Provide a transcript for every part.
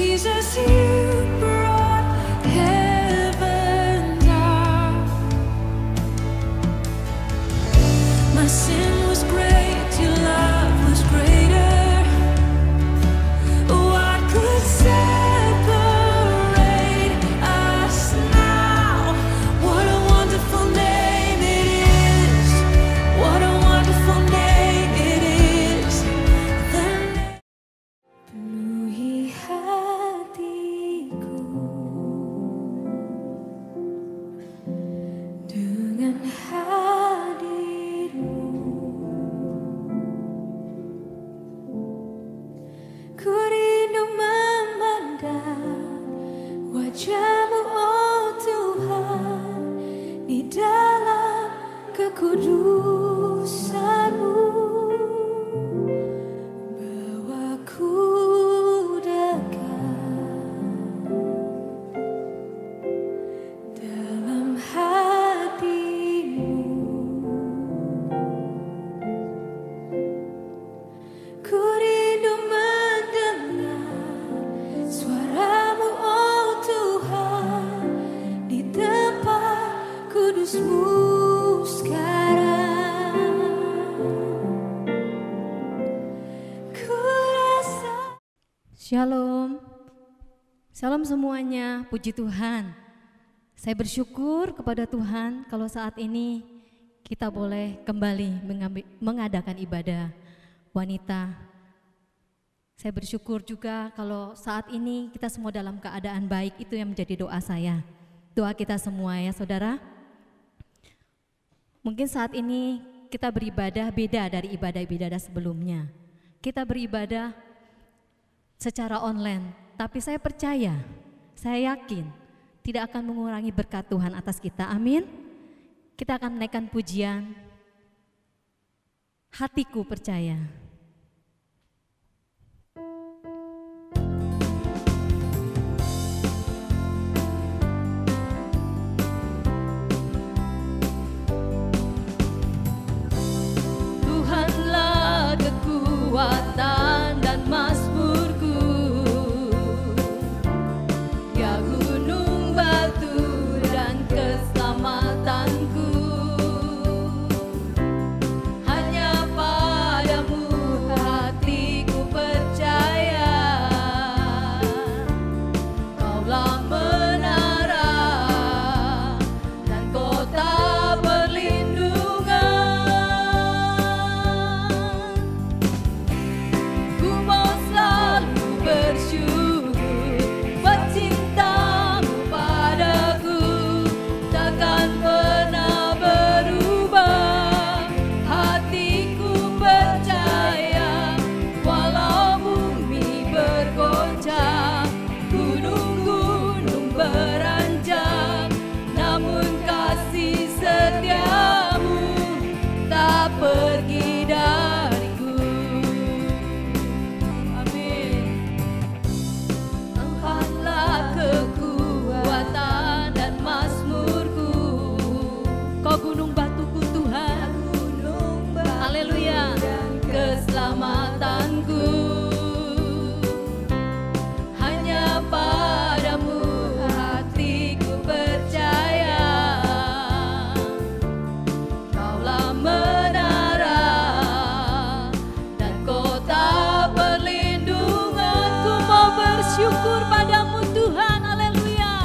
Jesus, you brought heaven down. My sin was great, your love was greater. What could separate us now? What a wonderful name it is. What a wonderful name it is. The name. Penuhi hatiku dengan hadirmu. Ku rindu memandang wajah-Mu, oh Tuhan, di dalam kekudusan-Mu. Bawaku dekat dalam hati-Mu. Ku rindu mendengar suara-Mu, oh Tuhan, di tempat kudus-Mu sekarang. Ku rasa. Shalom, salam semuanya, puji Tuhan. Saya bersyukur kepada Tuhan kalau saat ini kita boleh kembali mengadakan ibadah wanita. Saya bersyukur juga kalau saat ini kita semua dalam keadaan baik, itu yang menjadi doa saya. Doa kita semua ya saudara. Mungkin saat ini kita beribadah beda dari ibadah-ibadah sebelumnya. Kita beribadah secara online, tapi saya percaya, saya yakin tidak akan mengurangi berkat Tuhan atas kita. Amin. Kita akan menaikkan pujian. Hatiku percaya. Tuhanlah kekuatan dan mazmurku, ya gunung batu dan keselamatanku. Hanya padamu hatiku percaya, Kaulah menara dan kota perlindungan. Ku mau selalu bersyukur buat cinta-Mu padaku, takkan pernah berubah. Hatiku percaya, walau bumi bergoncang, gunung-gunung beranjak, namun kasih setia-Mu tak pergi dariku. Amin. Engkaulah kekuatan dan mazmurku, Kau gunung batuku Tuhan, haleluya, keselamatanku. Hanya padamu hatiku percaya, Kaulah menara dan kota perlindungan. Ku mau bersyukur padamu Tuhan, haleluya.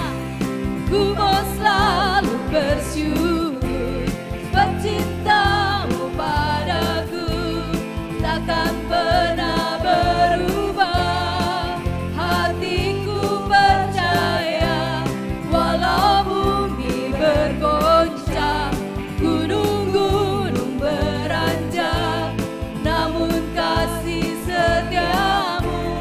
Ku mau selalu bersyukur sebab cinta-Mu padaku takkan pernah berubah. Hatiku percaya, walau bumi bergoncang, gunung-gunung beranjak, namun kasih setia-Mu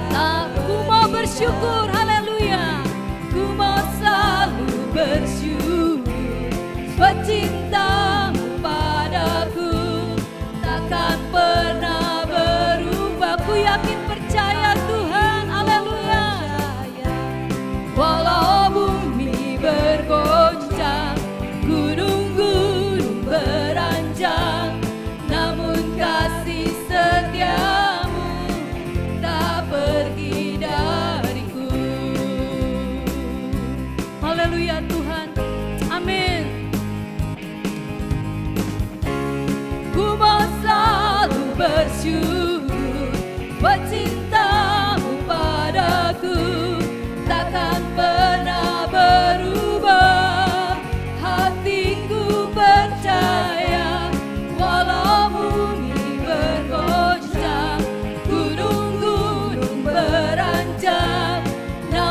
tak. Ku mau bersyukur, haleluya. Ku mau selalu bersyukur sebab cinta-Mu padaku takkan pernah berubah. Ku yakin percaya Tuhan, haleluya. Walau bumi bergoncang, gunung-gunung beranjak, kasih setiamu tak pergi dari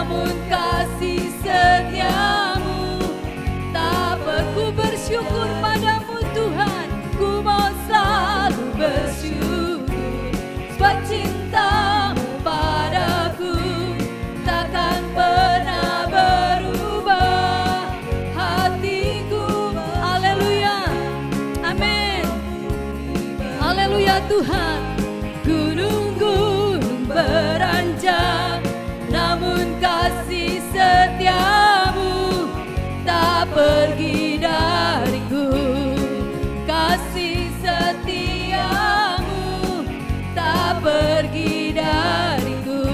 namun kasih setiamu tak ku bersyukur padamu Tuhan, ku mau selalu bersyukur sebab cintamu padaku takkan pernah berubah hatiku. Haleluya, amin, haleluya Tuhan. Gunung-gunung beranjak, namun kasih setiamu tak pergi dariku. Kasih setiamu tak pergi dariku.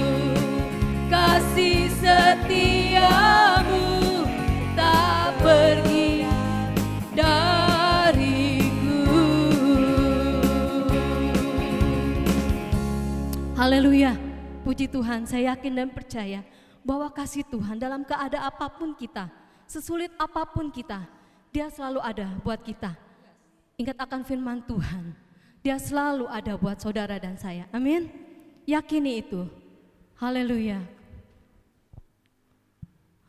Kasih setiamu tak pergi dariku. Haleluya, puji Tuhan. Saya yakin dan percaya bahwa kasih Tuhan dalam keadaan apapun kita, sesulit apapun kita, Dia selalu ada buat kita. Ingat akan firman Tuhan, Dia selalu ada buat saudara dan saya. Amin. Yakini itu. Haleluya.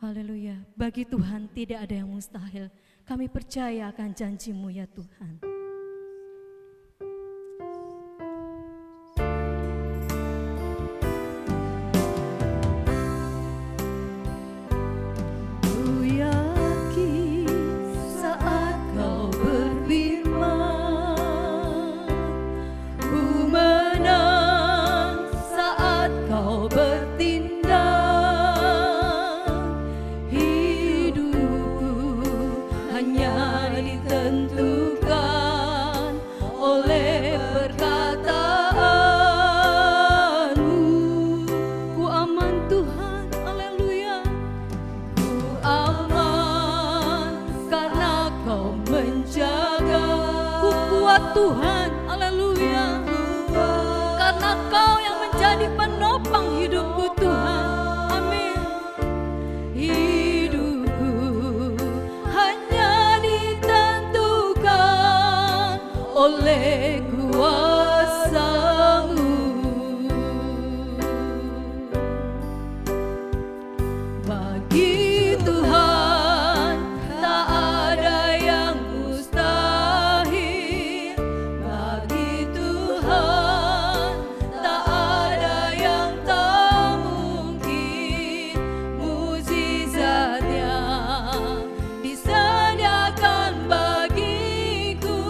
Haleluya. Bagi Tuhan tidak ada yang mustahil. Kami percaya akan janji-Mu ya Tuhan. Tuhan, haleluya. Karena Kau yang menjadi penopang hidupku Tuhan, amin. Hidupku hanya ditentukan oleh kuasa-Mu. Bagi Tuhan tak ada yang mustahil. Bagi Tuhan tak ada yang tak mungkin. Mukjizat yang disediakan bagiku,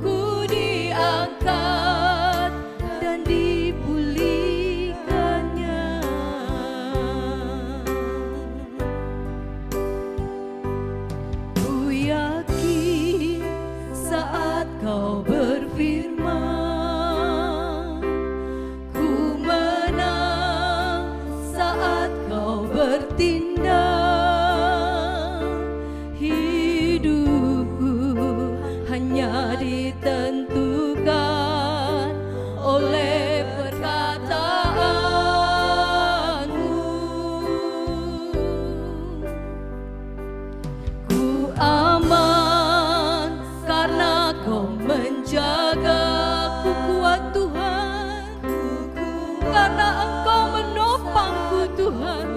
ku diangkat dan dipulihkannya. Ku yakin saat Kau berfirman, ku menang saat Kau bertindak. Hidupku hanya ditentukan oleh perkataan-Mu. Ku aman karena Kau menjaga. Ku kuat Tuhan karena Engkau menopangku Tuhan.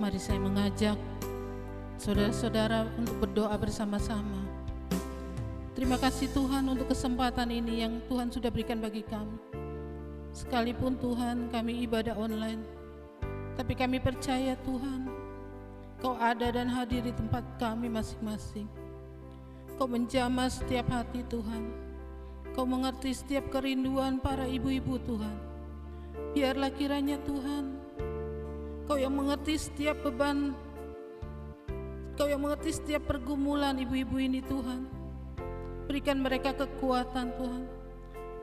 Mari saya mengajak saudara-saudara untuk berdoa bersama-sama. Terima kasih Tuhan untuk kesempatan ini yang Tuhan sudah berikan bagi kami. Sekalipun Tuhan kami ibadah online, tapi kami percaya Tuhan, Kau ada dan hadir di tempat kami masing-masing. Kau menjamah setiap hati Tuhan. Kau mengerti setiap kerinduan para ibu-ibu Tuhan. Biarlah kiranya Tuhan, Kau yang mengerti setiap beban, Kau yang mengerti setiap pergumulan ibu-ibu ini Tuhan. Berikan mereka kekuatan Tuhan.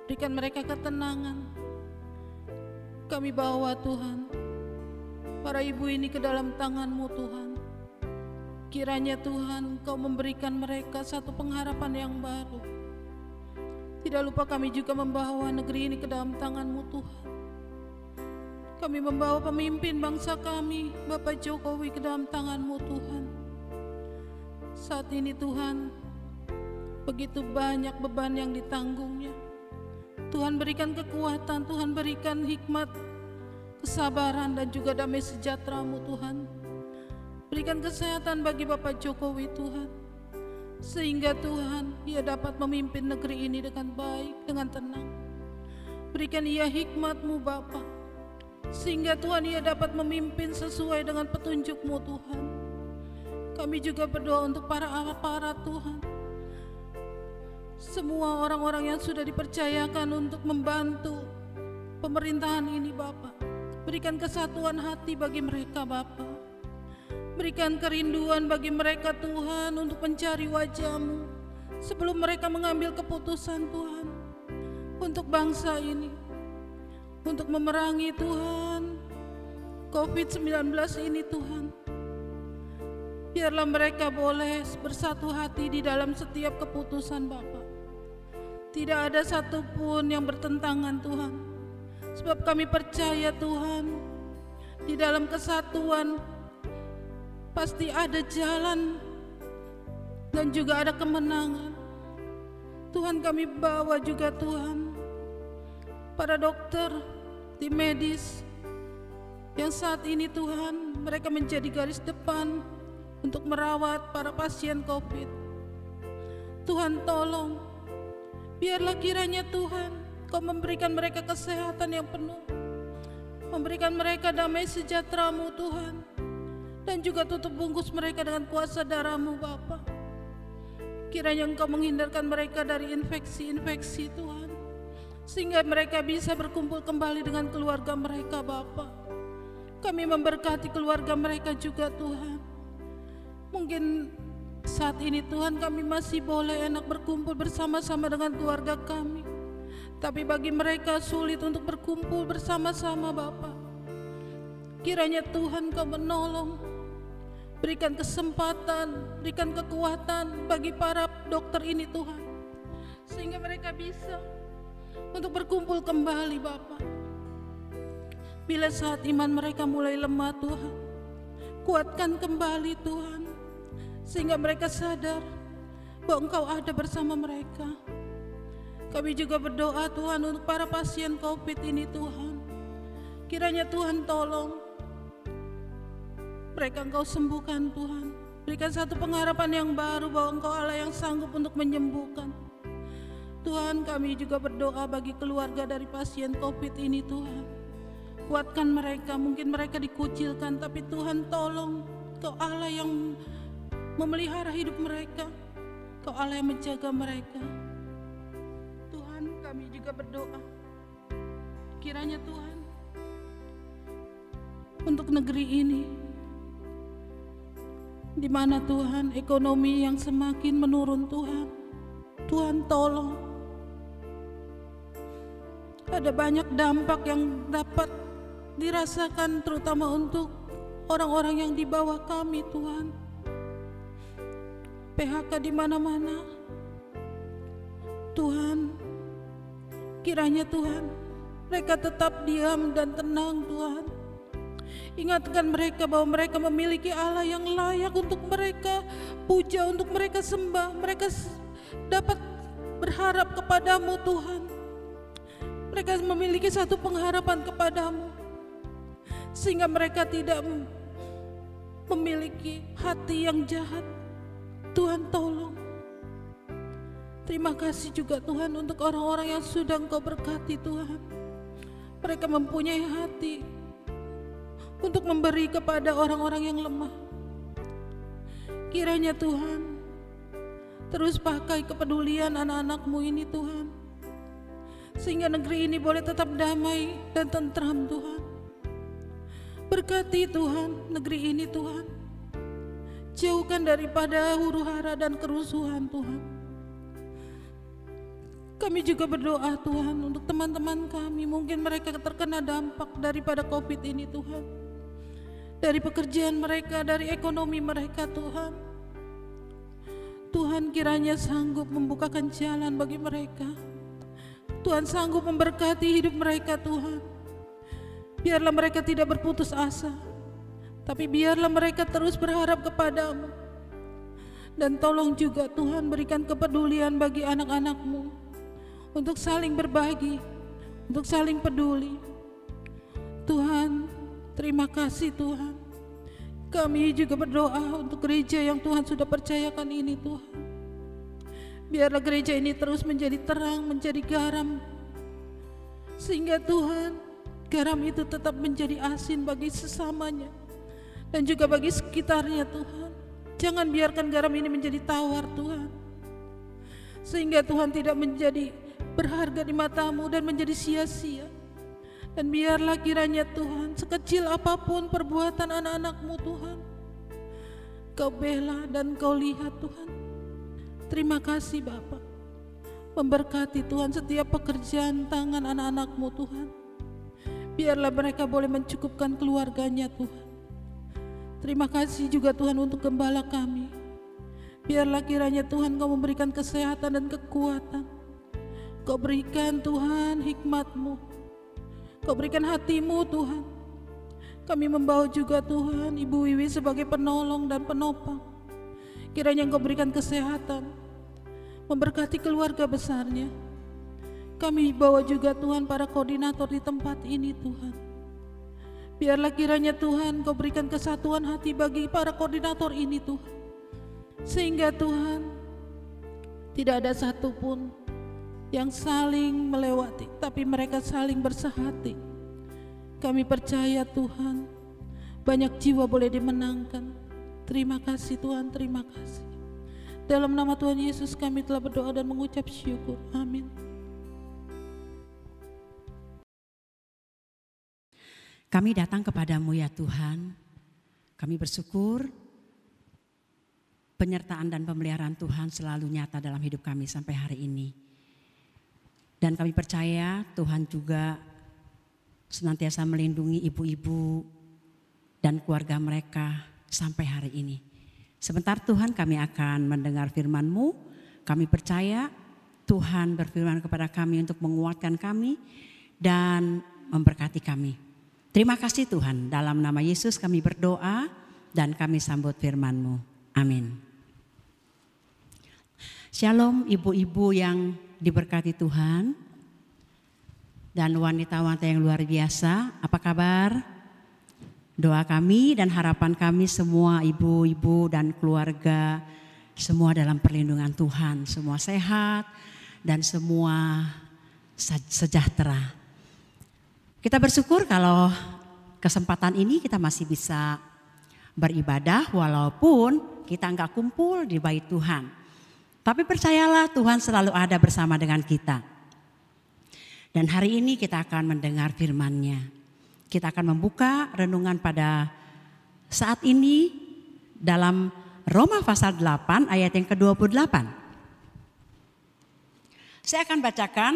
Berikan mereka ketenangan. Kami bawa Tuhan para ibu ini ke dalam tangan-Mu Tuhan. Kiranya Tuhan Kau memberikan mereka satu pengharapan yang baru. Tidak lupa kami juga membawa negeri ini ke dalam tangan-Mu Tuhan. Kami membawa pemimpin bangsa kami, Bapak Jokowi, ke dalam tangan-Mu Tuhan. Saat ini Tuhan, begitu banyak beban yang ditanggungnya. Tuhan berikan kekuatan, Tuhan berikan hikmat, kesabaran dan juga damai sejahtera-Mu Tuhan. Berikan kesehatan bagi Bapak Jokowi Tuhan, sehingga Tuhan Ia dapat memimpin negeri ini dengan baik, dengan tenang. Berikan Ia hikmat-Mu Bapa, sehingga Tuhan Ia dapat memimpin sesuai dengan petunjuk-Mu Tuhan. Kami juga berdoa untuk para aparat Tuhan, semua orang-orang yang sudah dipercayakan untuk membantu pemerintahan ini Bapa. Berikan kesatuan hati bagi mereka Bapa. Berikan kerinduan bagi mereka Tuhan untuk mencari wajah-Mu sebelum mereka mengambil keputusan Tuhan untuk bangsa ini, untuk memerangi Tuhan COVID-19 ini Tuhan. Biarlah mereka boleh bersatu hati di dalam setiap keputusan Bapa. Tidak ada satupun yang bertentangan Tuhan. Sebab kami percaya Tuhan, di dalam kesatuan pasti ada jalan dan juga ada kemenangan. Tuhan, kami bawa juga Tuhan para dokter, tim medis yang saat ini Tuhan mereka menjadi garis depan untuk merawat para pasien COVID. Tuhan tolong, biarlah kiranya Tuhan Kau memberikan mereka kesehatan yang penuh, memberikan mereka damai sejahtera-Mu Tuhan, dan juga tutup bungkus mereka dengan kuasa darah-Mu Bapa. Kiranya Engkau menghindarkan mereka dari infeksi-infeksi Tuhan, sehingga mereka bisa berkumpul kembali dengan keluarga mereka Bapa. Kami memberkati keluarga mereka juga Tuhan. Mungkin saat ini Tuhan kami masih boleh enak berkumpul bersama-sama dengan keluarga kami, tapi bagi mereka sulit untuk berkumpul bersama-sama Bapa. Kiranya Tuhan Kau menolong, berikan kesempatan, berikan kekuatan bagi para dokter ini Tuhan, sehingga mereka bisa untuk berkumpul kembali Bapa. Bila saat iman mereka mulai lemah Tuhan, kuatkan kembali Tuhan, sehingga mereka sadar bahwa Engkau ada bersama mereka. Kami juga berdoa Tuhan untuk para pasien COVID ini Tuhan. Kiranya Tuhan tolong mereka Engkau sembuhkan Tuhan. Berikan satu pengharapan yang baru bahwa Engkau Allah yang sanggup untuk menyembuhkan. Tuhan, kami juga berdoa bagi keluarga dari pasien COVID ini Tuhan. Kuatkan mereka, mungkin mereka dikucilkan, tapi Tuhan tolong, Kau Allah yang memelihara hidup mereka. Kau Allah yang menjaga mereka. Tuhan, kami juga berdoa, kiranya Tuhan untuk negeri ini, di mana Tuhan ekonomi yang semakin menurun Tuhan. Tuhan tolong. Ada banyak dampak yang dapat dirasakan terutama untuk orang-orang yang di bawah kami Tuhan. PHK di mana-mana. Tuhan, kiranya Tuhan mereka tetap diam dan tenang Tuhan. Ingatkan mereka bahwa mereka memiliki Allah yang layak untuk mereka puja, untuk mereka sembah. Mereka dapat berharap kepadamu Tuhan. Mereka memiliki satu pengharapan kepadamu, sehingga mereka tidak memiliki hati yang jahat. Tuhan tolong. Terima kasih juga Tuhan untuk orang-orang yang sudah Engkau berkati Tuhan. Mereka mempunyai hati untuk memberi kepada orang-orang yang lemah. Kiranya Tuhan terus pakai kepedulian anak-anak-Mu ini Tuhan, sehingga negeri ini boleh tetap damai dan tentram Tuhan. Berkati Tuhan negeri ini Tuhan, jauhkan daripada huru-hara dan kerusuhan Tuhan. Kami juga berdoa Tuhan untuk teman-teman kami, mungkin mereka terkena dampak daripada COVID ini Tuhan, dari pekerjaan mereka, dari ekonomi mereka Tuhan. Tuhan kiranya sanggup membukakan jalan bagi mereka. Tuhan sanggup memberkati hidup mereka Tuhan. Biarlah mereka tidak berputus asa, tapi biarlah mereka terus berharap kepadamu. Dan tolong juga Tuhan berikan kepedulian bagi anak-anak-Mu untuk saling berbagi, untuk saling peduli. Tuhan, terima kasih Tuhan. Kami juga berdoa untuk gereja yang Tuhan sudah percayakan ini Tuhan. Biarlah gereja ini terus menjadi terang, menjadi garam, sehingga Tuhan, garam itu tetap menjadi asin bagi sesamanya dan juga bagi sekitarnya Tuhan. Jangan biarkan garam ini menjadi tawar Tuhan, sehingga Tuhan tidak menjadi berharga di mata-Mu dan menjadi sia-sia. Dan biarlah kiranya Tuhan, sekecil apapun perbuatan anak-anak-Mu Tuhan, Kau bela dan Kau lihat Tuhan. Terima kasih Bapa. Memberkati Tuhan setiap pekerjaan tangan anak-anak-Mu Tuhan. Biarlah mereka boleh mencukupkan keluarganya Tuhan. Terima kasih juga Tuhan untuk gembala kami. Biarlah kiranya Tuhan Kau memberikan kesehatan dan kekuatan. Kau berikan Tuhan hikmat-Mu. Kau berikan hati-Mu Tuhan. Kami membawa juga Tuhan Ibu Wiwi sebagai penolong dan penopang. Kiranya Engkau berikan kesehatan, memberkati keluarga besarnya. Kami bawa juga Tuhan para koordinator di tempat ini Tuhan. Biarlah kiranya Tuhan Kau berikan kesatuan hati bagi para koordinator ini Tuhan, sehingga Tuhan tidak ada satupun yang saling melewati, tapi mereka saling bersehati. Kami percaya Tuhan, banyak jiwa boleh dimenangkan. Terima kasih Tuhan, terima kasih. Dalam nama Tuhan Yesus kami telah berdoa dan mengucap syukur. Amin. Kami datang kepadamu ya Tuhan. Kami bersyukur penyertaan dan pemeliharaan Tuhan selalu nyata dalam hidup kami sampai hari ini. Dan kami percaya Tuhan juga senantiasa melindungi ibu-ibu dan keluarga mereka sampai hari ini. Sebentar Tuhan kami akan mendengar firman-Mu. Kami percaya Tuhan berfirman kepada kami untuk menguatkan kami dan memberkati kami. Terima kasih Tuhan, dalam nama Yesus kami berdoa dan kami sambut firman-Mu. Amin. Shalom ibu-ibu yang diberkati Tuhan dan wanita-wanita yang luar biasa. Apa kabar? Doa kami dan harapan kami semua ibu-ibu dan keluarga semua dalam perlindungan Tuhan, semua sehat dan semua sejahtera. Kita bersyukur kalau kesempatan ini kita masih bisa beribadah walaupun kita enggak kumpul di bait Tuhan. Tapi percayalah Tuhan selalu ada bersama dengan kita. Dan hari ini kita akan mendengar firman-Nya. Kita akan membuka renungan pada saat ini dalam Roma pasal 8 ayat yang ke-28. Saya akan bacakan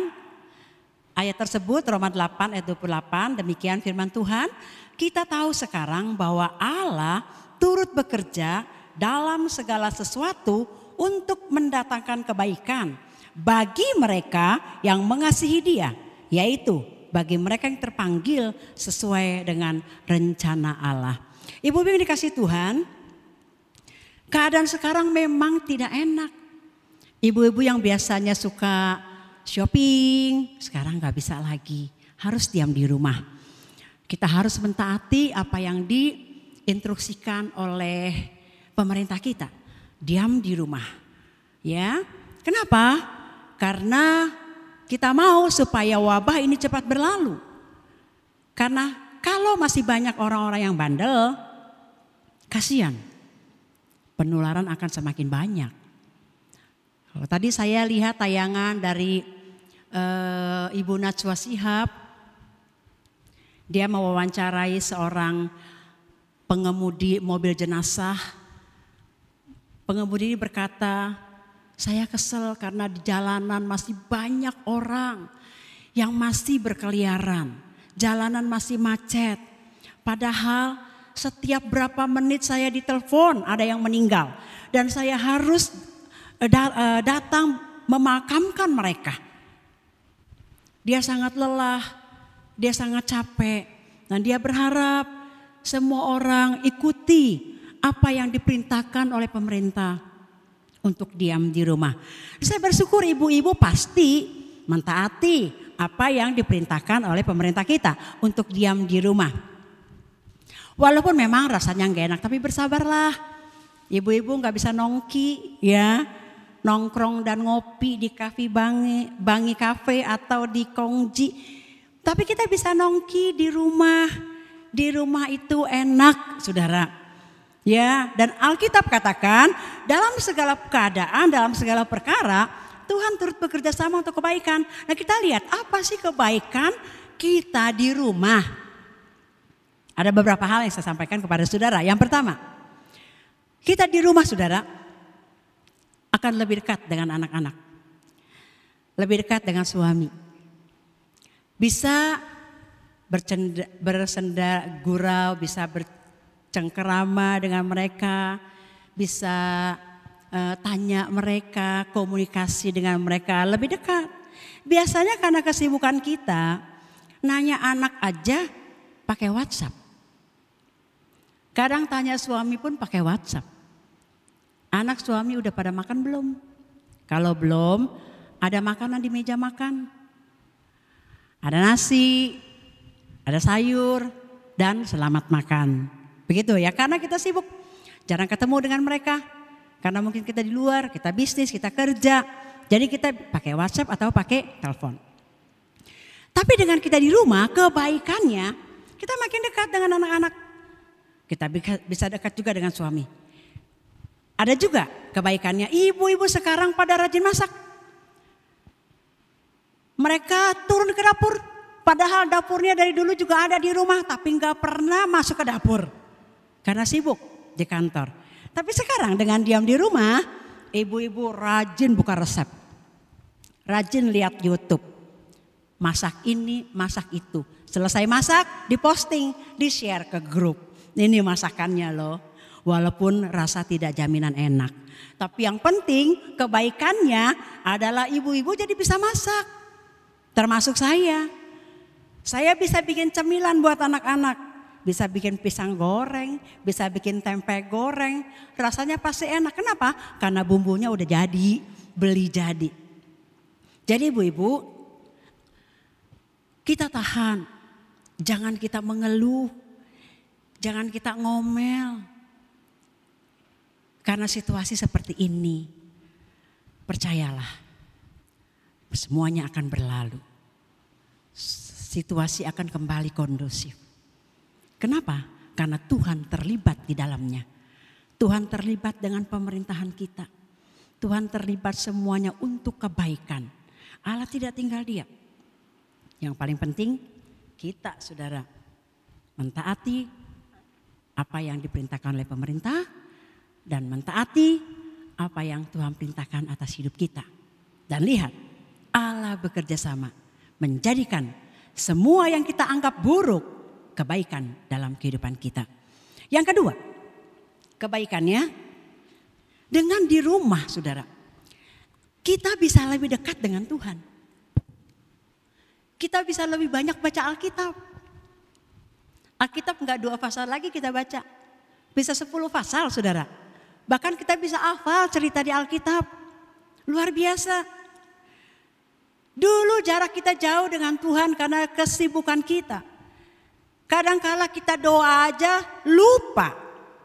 ayat tersebut, Roma 8 ayat 28, demikian firman Tuhan. Kita tahu sekarang bahwa Allah turut bekerja dalam segala sesuatu untuk mendatangkan kebaikan bagi mereka yang mengasihi Dia, yaitu bagi mereka yang terpanggil sesuai dengan rencana Allah. Ibu-ibu yang dikasihi Tuhan, keadaan sekarang memang tidak enak. Ibu-ibu yang biasanya suka shopping, sekarang gak bisa lagi, harus diam di rumah. Kita harus mentaati apa yang diinstruksikan oleh pemerintah kita, diam di rumah. Ya, kenapa? Karena kita mau supaya wabah ini cepat berlalu. Karena kalau masih banyak orang-orang yang bandel, kasihan, penularan akan semakin banyak. Kalau tadi saya lihat tayangan dari Ibu Najwa Shihab, dia mewawancarai seorang pengemudi mobil jenazah. Pengemudi ini berkata, saya kesel karena di jalanan masih banyak orang yang masih berkeliaran. Jalanan masih macet. Padahal setiap berapa menit saya ditelepon ada yang meninggal. Dan saya harus datang memakamkan mereka. Dia sangat lelah, dia sangat capek. Dan dia berharap semua orang ikuti apa yang diperintahkan oleh pemerintah untuk diam di rumah. Saya bersyukur ibu-ibu pasti mentaati apa yang diperintahkan oleh pemerintah kita untuk diam di rumah. Walaupun memang rasanya nggak enak, tapi bersabarlah. Ibu-ibu nggak bisa nongki, ya, nongkrong dan ngopi di kafe Bangi Cafe atau di Kongji. Tapi kita bisa nongki di rumah. Di rumah itu enak, saudara. Ya, dan Alkitab katakan dalam segala keadaan, dalam segala perkara, Tuhan turut bekerja sama untuk kebaikan. Nah, kita lihat apa sih kebaikan kita di rumah. Ada beberapa hal yang saya sampaikan kepada saudara. Yang pertama, kita di rumah saudara akan lebih dekat dengan anak-anak. Lebih dekat dengan suami. Bisa bersenda gurau, bisa bercengkerama dengan mereka. Bisa tanya mereka, komunikasi dengan mereka lebih dekat. Biasanya karena kesibukan kita, nanya anak aja pakai WhatsApp. Kadang tanya suami pun pakai WhatsApp. Anak suami udah pada makan belum? Kalau belum, ada makanan di meja makan. Ada nasi, ada sayur, dan selamat makan. Begitu ya, karena kita sibuk. Jarang ketemu dengan mereka. Karena mungkin kita di luar, kita bisnis, kita kerja. Jadi kita pakai WhatsApp atau pakai telepon. Tapi dengan kita di rumah, kebaikannya kita makin dekat dengan anak-anak. Kita bisa dekat juga dengan suami. Ada juga kebaikannya, ibu-ibu sekarang pada rajin masak. Mereka turun ke dapur, padahal dapurnya dari dulu juga ada di rumah, tapi nggak pernah masuk ke dapur. Karena sibuk di kantor. Tapi sekarang dengan diam di rumah, ibu-ibu rajin buka resep. Rajin lihat YouTube. Masak ini, masak itu. Selesai masak, diposting, di-share ke grup. Ini masakannya loh. Walaupun rasa tidak jaminan enak. Tapi yang penting kebaikannya adalah ibu-ibu jadi bisa masak. Termasuk saya. Saya bisa bikin cemilan buat anak-anak. Bisa bikin pisang goreng, bisa bikin tempe goreng. Rasanya pasti enak. Kenapa? Karena bumbunya udah jadi, beli jadi. Jadi ibu-ibu, kita tahan. Jangan kita mengeluh. Jangan kita ngomel. Karena situasi seperti ini, percayalah, semuanya akan berlalu. Situasi akan kembali kondusif. Kenapa? Karena Tuhan terlibat di dalamnya. Tuhan terlibat dengan pemerintahan kita. Tuhan terlibat semuanya untuk kebaikan. Allah tidak tinggal diam. Yang paling penting kita saudara mentaati apa yang diperintahkan oleh pemerintah. Dan mentaati apa yang Tuhan perintahkan atas hidup kita. Dan lihat, Allah bekerja sama menjadikan semua yang kita anggap buruk kebaikan dalam kehidupan kita. Yang kedua, kebaikannya dengan di rumah saudara. Kita bisa lebih dekat dengan Tuhan. Kita bisa lebih banyak baca Alkitab. Alkitab enggak 2 pasal lagi kita baca. Bisa 10 pasal saudara. Bahkan kita bisa hafal cerita di Alkitab. Luar biasa. Dulu jarak kita jauh dengan Tuhan karena kesibukan kita. Kadangkala kita doa aja lupa.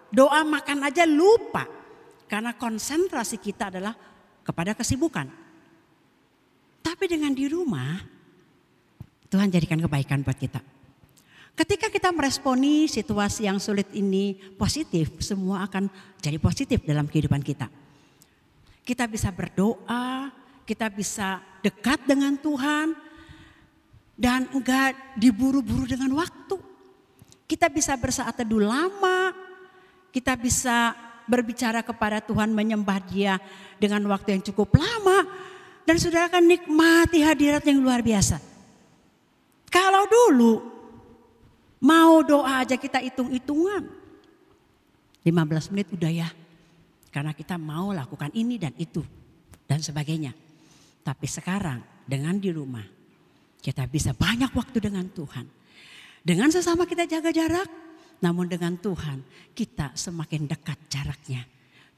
Doa makan aja lupa. Karena konsentrasi kita adalah kepada kesibukan. Tapi dengan di rumah, Tuhan jadikan kebaikan buat kita. Ketika kita meresponi situasi yang sulit ini positif, semua akan jadi positif dalam kehidupan kita. Kita bisa berdoa, kita bisa dekat dengan Tuhan, dan enggak diburu-buru dengan waktu. Kita bisa bersaat teduh lama, kita bisa berbicara kepada Tuhan, menyembah Dia dengan waktu yang cukup lama. Dan saudara akan nikmati hadirat yang luar biasa. Kalau dulu mau doa aja kita hitung-hitungan. 15 menit udah ya. Karena kita mau lakukan ini dan itu dan sebagainya. Tapi sekarang dengan di rumah kita bisa banyak waktu dengan Tuhan. Dengan sesama kita jaga jarak, namun dengan Tuhan kita semakin dekat jaraknya.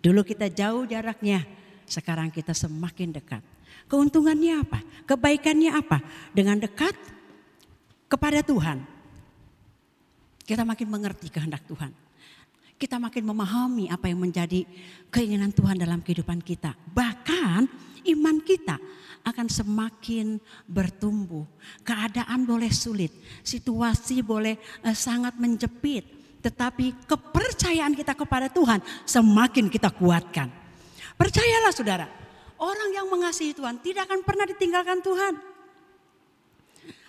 Dulu kita jauh jaraknya, sekarang kita semakin dekat. Keuntungannya apa? Kebaikannya apa? Dengan dekat kepada Tuhan, kita makin mengerti kehendak Tuhan. Kita makin memahami apa yang menjadi keinginan Tuhan dalam kehidupan kita. Bahkan iman kita akan semakin bertumbuh. Keadaan boleh sulit, situasi boleh sangat menjepit. Tetapi kepercayaan kita kepada Tuhan semakin kita kuatkan. Percayalah saudara, orang yang mengasihi Tuhan tidak akan pernah ditinggalkan Tuhan.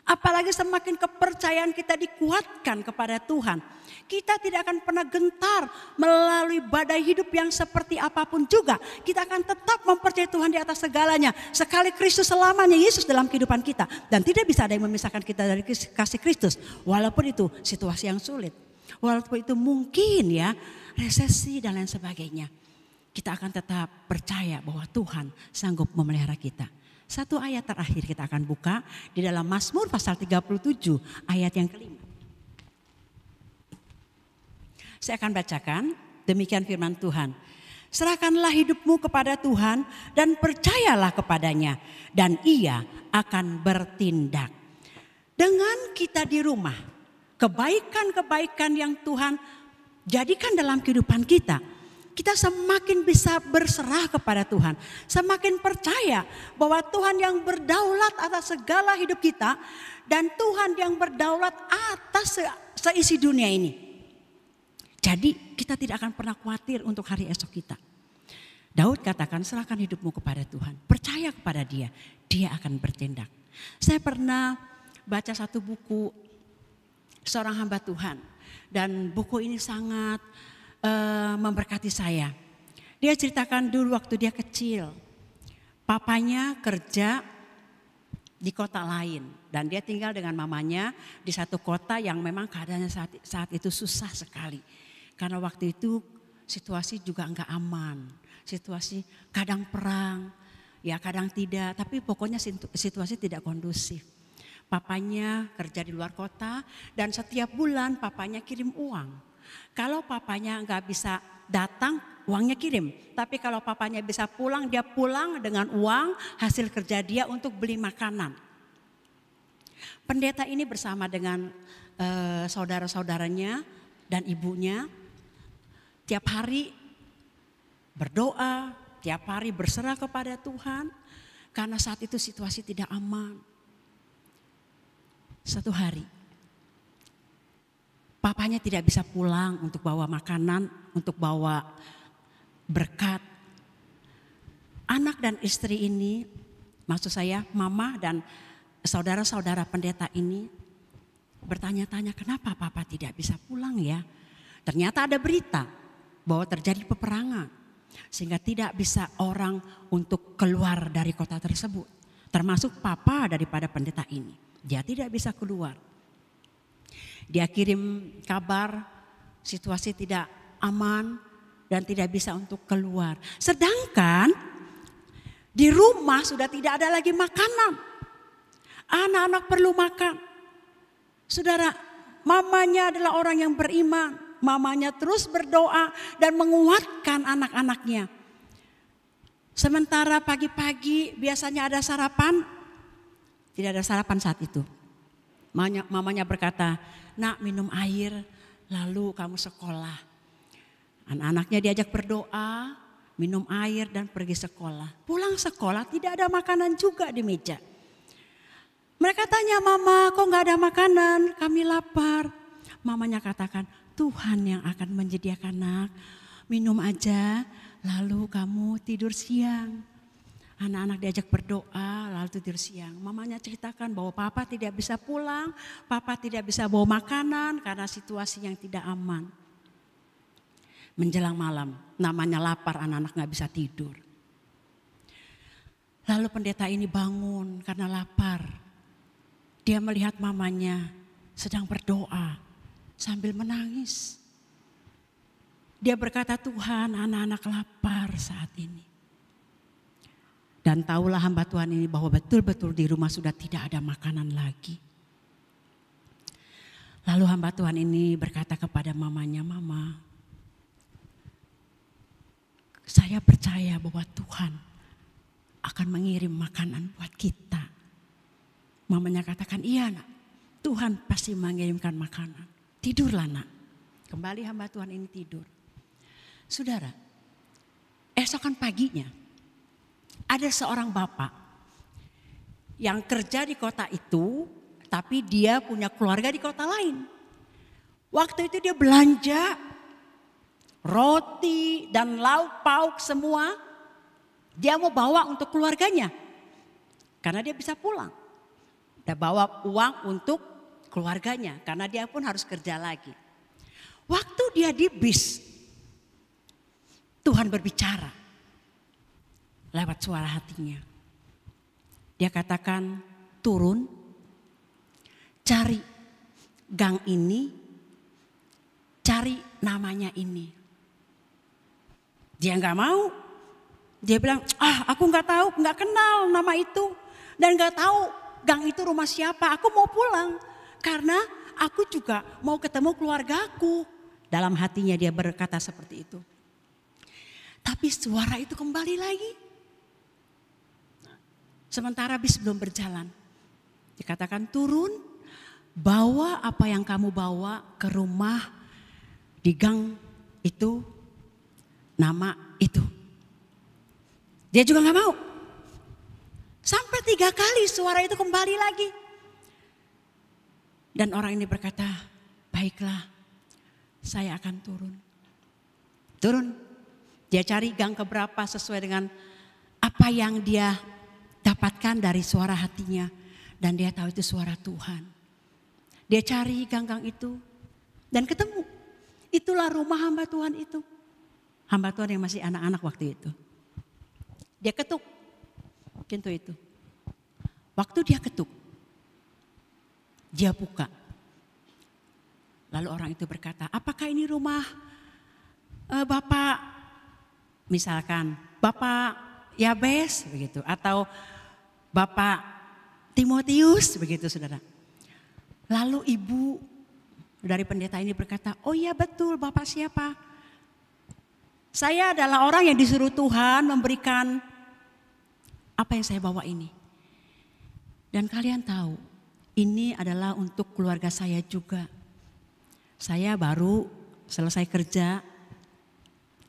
Apalagi semakin kepercayaan kita dikuatkan kepada Tuhan, kita tidak akan pernah gentar melalui badai hidup yang seperti apapun juga. Kita akan tetap mempercayai Tuhan di atas segalanya. Sekali Kristus, selamanya Yesus dalam kehidupan kita. Dan tidak bisa ada yang memisahkan kita dari kasih Kristus. Walaupun itu situasi yang sulit. Walaupun itu mungkin ya resesi dan lain sebagainya. Kita akan tetap percaya bahwa Tuhan sanggup memelihara kita. Satu ayat terakhir kita akan buka di dalam Mazmur pasal 37 ayat yang kelima. Saya akan bacakan, demikian firman Tuhan. Serahkanlah hidupmu kepada Tuhan dan percayalah kepadanya dan Ia akan bertindak. Dengan kita di rumah, kebaikan-kebaikan yang Tuhan jadikan dalam kehidupan kita, kita semakin bisa berserah kepada Tuhan. Semakin percaya bahwa Tuhan yang berdaulat atas segala hidup kita. Dan Tuhan yang berdaulat atas seisi dunia ini. Jadi kita tidak akan pernah khawatir untuk hari esok kita. Daud katakan serahkan hidupmu kepada Tuhan. Percaya kepada Dia. Dia akan bertindak. Saya pernah baca satu buku seorang hamba Tuhan. Dan buku ini sangat memberkati saya. Dia ceritakan dulu waktu dia kecil, papanya kerja di kota lain dan dia tinggal dengan mamanya di satu kota yang memang keadaannya saat itu susah sekali. Karena waktu itu situasi juga enggak aman, situasi kadang perang, ya kadang tidak, tapi pokoknya situasi tidak kondusif. Papanya kerja di luar kota dan setiap bulan papanya kirim uang. Kalau papanya nggak bisa datang, uangnya kirim. Tapi kalau papanya bisa pulang, dia pulang dengan uang hasil kerja dia untuk beli makanan. Pendeta ini bersama dengan saudara-saudaranya dan ibunya tiap hari berdoa, tiap hari berserah kepada Tuhan. Karena saat itu situasi tidak aman. Satu hari papanya tidak bisa pulang untuk bawa makanan, untuk bawa berkat. Anak dan istri ini, maksud saya mama dan saudara-saudara pendeta ini bertanya-tanya kenapa papa tidak bisa pulang ya. Ternyata ada berita bahwa terjadi peperangan sehingga tidak bisa orang untuk keluar dari kota tersebut. Termasuk papa daripada pendeta ini, dia tidak bisa keluar. Dia kirim kabar situasi tidak aman dan tidak bisa untuk keluar. Sedangkan di rumah sudah tidak ada lagi makanan. Anak-anak perlu makan. Saudara, mamanya adalah orang yang beriman. Mamanya terus berdoa dan menguatkan anak-anaknya. Sementara pagi-pagi biasanya ada sarapan, tidak ada sarapan saat itu. Mamanya berkata, nak minum air lalu kamu sekolah. Anak-anaknya diajak berdoa, minum air dan pergi sekolah. Pulang sekolah tidak ada makanan juga di meja. Mereka tanya, mama kok gak ada makanan, kami lapar. Mamanya katakan, Tuhan yang akan menyediakan nak, minum aja lalu kamu tidur siang. Anak-anak diajak berdoa lalu tidur siang. Mamanya ceritakan bahwa papa tidak bisa pulang, papa tidak bisa bawa makanan karena situasi yang tidak aman. Menjelang malam, namanya lapar, anak-anak gak bisa tidur. Lalu pendeta ini bangun karena lapar. Dia melihat mamanya sedang berdoa sambil menangis. Dia berkata, Tuhan, anak-anak lapar saat ini. Dan tahulah hamba Tuhan ini bahwa betul-betul di rumah sudah tidak ada makanan lagi. Lalu hamba Tuhan ini berkata kepada mamanya, mama, saya percaya bahwa Tuhan akan mengirim makanan buat kita. Mamanya katakan, iya nak, Tuhan pasti mengirimkan makanan. Tidurlah nak. Kembali hamba Tuhan ini tidur. Saudara, esokan paginya ada seorang bapak yang kerja di kota itu, tapi dia punya keluarga di kota lain. Waktu itu dia belanja roti dan lauk pauk semua. Dia mau bawa untuk keluarganya. Karena dia bisa pulang. Dia bawa uang untuk keluarganya. Karena dia pun harus kerja lagi. Waktu dia di bis, Tuhan berbicara lewat suara hatinya. Dia katakan, turun, cari gang ini, cari namanya ini. Dia nggak mau. Dia bilang, aku nggak tahu, nggak kenal nama itu, dan nggak tahu gang itu rumah siapa. Aku mau pulang karena aku juga mau ketemu keluargaku. Dalam hatinya dia berkata seperti itu. Tapi suara itu kembali lagi. Sementara bis belum berjalan. Dikatakan turun, bawa apa yang kamu bawa ke rumah di gang itu, nama itu. Dia juga gak mau. Sampai 3 kali suara itu kembali lagi. Dan orang ini berkata, baiklah saya akan turun. Turun, dia cari gang keberapa sesuai dengan apa yang dia dapatkan dari suara hatinya. Dan dia tahu itu suara Tuhan. Dia cari gang-gang itu dan ketemu. Itulah rumah hamba Tuhan itu. Hamba Tuhan yang masih anak-anak waktu itu. Dia ketuk pintu itu. Waktu dia ketuk, dia buka. Lalu orang itu berkata, apakah ini rumah Bapak, misalkan Bapak Yabes begitu, atau Bapak Timotius begitu saudara. Lalu ibu dari pendeta ini berkata, oh iya betul, Bapak siapa? Saya adalah orang yang disuruh Tuhan memberikan apa yang saya bawa ini. Dan kalian tahu, ini adalah untuk keluarga saya juga. Saya baru selesai kerja,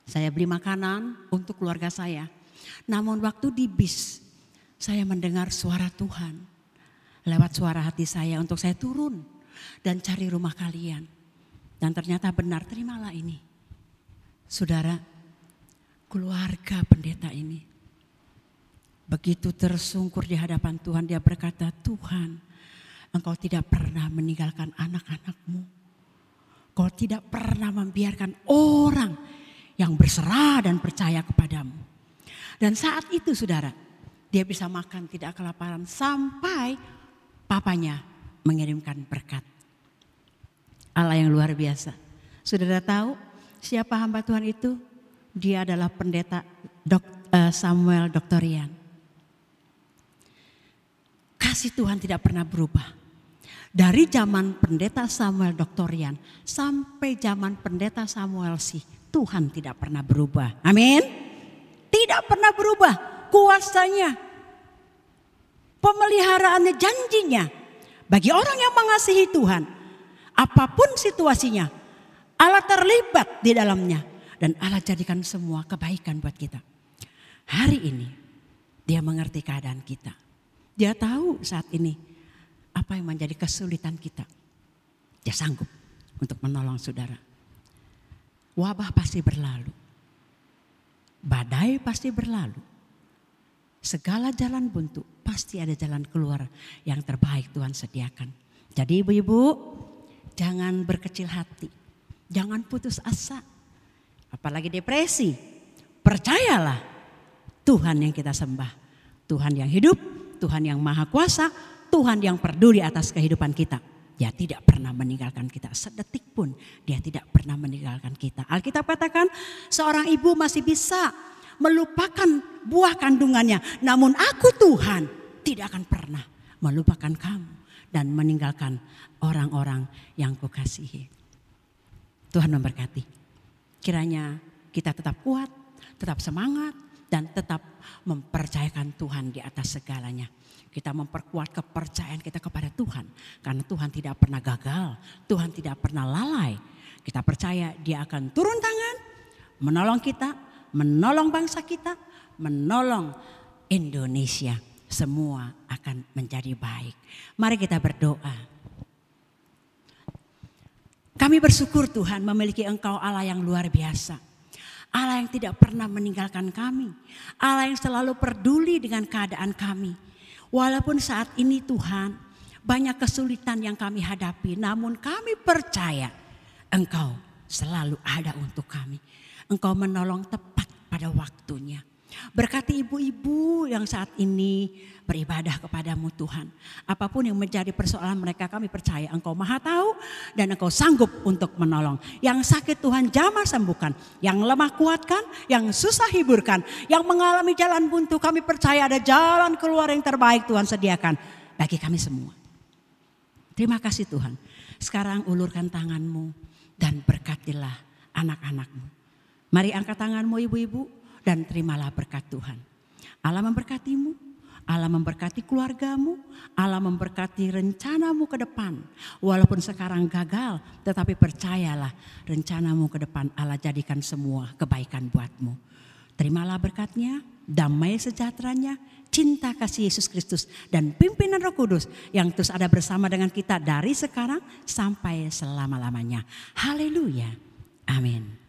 saya beli makanan untuk keluarga saya. Namun waktu di bis, saya mendengar suara Tuhan lewat suara hati saya untuk saya turun dan cari rumah kalian. Dan ternyata benar, terimalah ini. Saudara, keluarga pendeta ini begitu tersungkur di hadapan Tuhan, dia berkata, Tuhan, Engkau tidak pernah meninggalkan anak-anak-Mu. Engkau tidak pernah membiarkan orang yang berserah dan percaya kepadamu. Dan saat itu saudara, dia bisa makan tidak kelaparan sampai papanya mengirimkan berkat. Allah yang luar biasa. Saudara tahu siapa hamba Tuhan itu? Dia adalah pendeta Samuel Doktorian. Kasih Tuhan tidak pernah berubah. Dari zaman pendeta Samuel Doktorian sampai zaman pendeta Samuel Sih, Tuhan tidak pernah berubah. Amin. Tidak pernah berubah kuasanya, pemeliharaannya, janjinya Bagi orang yang mengasihi Tuhan, apapun situasinya, Allah terlibat di dalamnya. Dan Allah jadikan semua kebaikan buat kita. Hari ini dia mengerti keadaan kita. Dia tahu saat ini apa yang menjadi kesulitan kita. Dia sanggup untuk menolong saudara. Wabah pasti berlalu. Badai pasti berlalu. Segala jalan buntu pasti ada jalan keluar yang terbaik Tuhan sediakan. Jadi ibu-ibu, jangan berkecil hati. Jangan putus asa. Apalagi depresi. Percayalah Tuhan yang kita sembah. Tuhan yang hidup, Tuhan yang maha kuasa, Tuhan yang peduli atas kehidupan kita. Dia tidak pernah meninggalkan kita. Sedetik pun dia tidak pernah meninggalkan kita. Alkitab katakan seorang ibu masih bisa melupakan buah kandungannya. Namun aku Tuhan tidak akan pernah melupakan kamu dan meninggalkan orang-orang yang kukasihi. Tuhan memberkati. Kiranya kita tetap kuat, tetap semangat, dan tetap mempercayakan Tuhan di atas segalanya. Kita memperkuat kepercayaan kita kepada Tuhan. Karena Tuhan tidak pernah gagal, Tuhan tidak pernah lalai. Kita percaya Dia akan turun tangan, menolong kita, menolong bangsa kita, menolong Indonesia. Semua akan menjadi baik. Mari kita berdoa. Kami bersyukur Tuhan memiliki Engkau Allah yang luar biasa. Allah yang tidak pernah meninggalkan kami. Allah yang selalu peduli dengan keadaan kami. Walaupun saat ini Tuhan banyak kesulitan yang kami hadapi. Namun kami percaya Engkau selalu ada untuk kami. Engkau menolong tepat pada waktunya. Berkati ibu-ibu yang saat ini beribadah kepadamu Tuhan. Apapun yang menjadi persoalan mereka, kami percaya Engkau maha tahu dan Engkau sanggup untuk menolong. Yang sakit Tuhan jamah sembuhkan, yang lemah kuatkan, yang susah hiburkan, yang mengalami jalan buntu kami percaya ada jalan keluar yang terbaik Tuhan sediakan bagi kami semua. Terima kasih Tuhan. Sekarang ulurkan tanganmu dan berkatilah anak-anakmu. Mari angkat tanganmu ibu-ibu dan terimalah berkat Tuhan. Allah memberkatimu, Allah memberkati keluargamu, Allah memberkati rencanamu ke depan. Walaupun sekarang gagal, tetapi percayalah rencanamu ke depan Allah jadikan semua kebaikan buatmu. Terimalah berkatnya, damai sejahteranya, cinta kasih Yesus Kristus dan pimpinan Roh Kudus yang terus ada bersama dengan kita dari sekarang sampai selama-lamanya. Haleluya. Amin.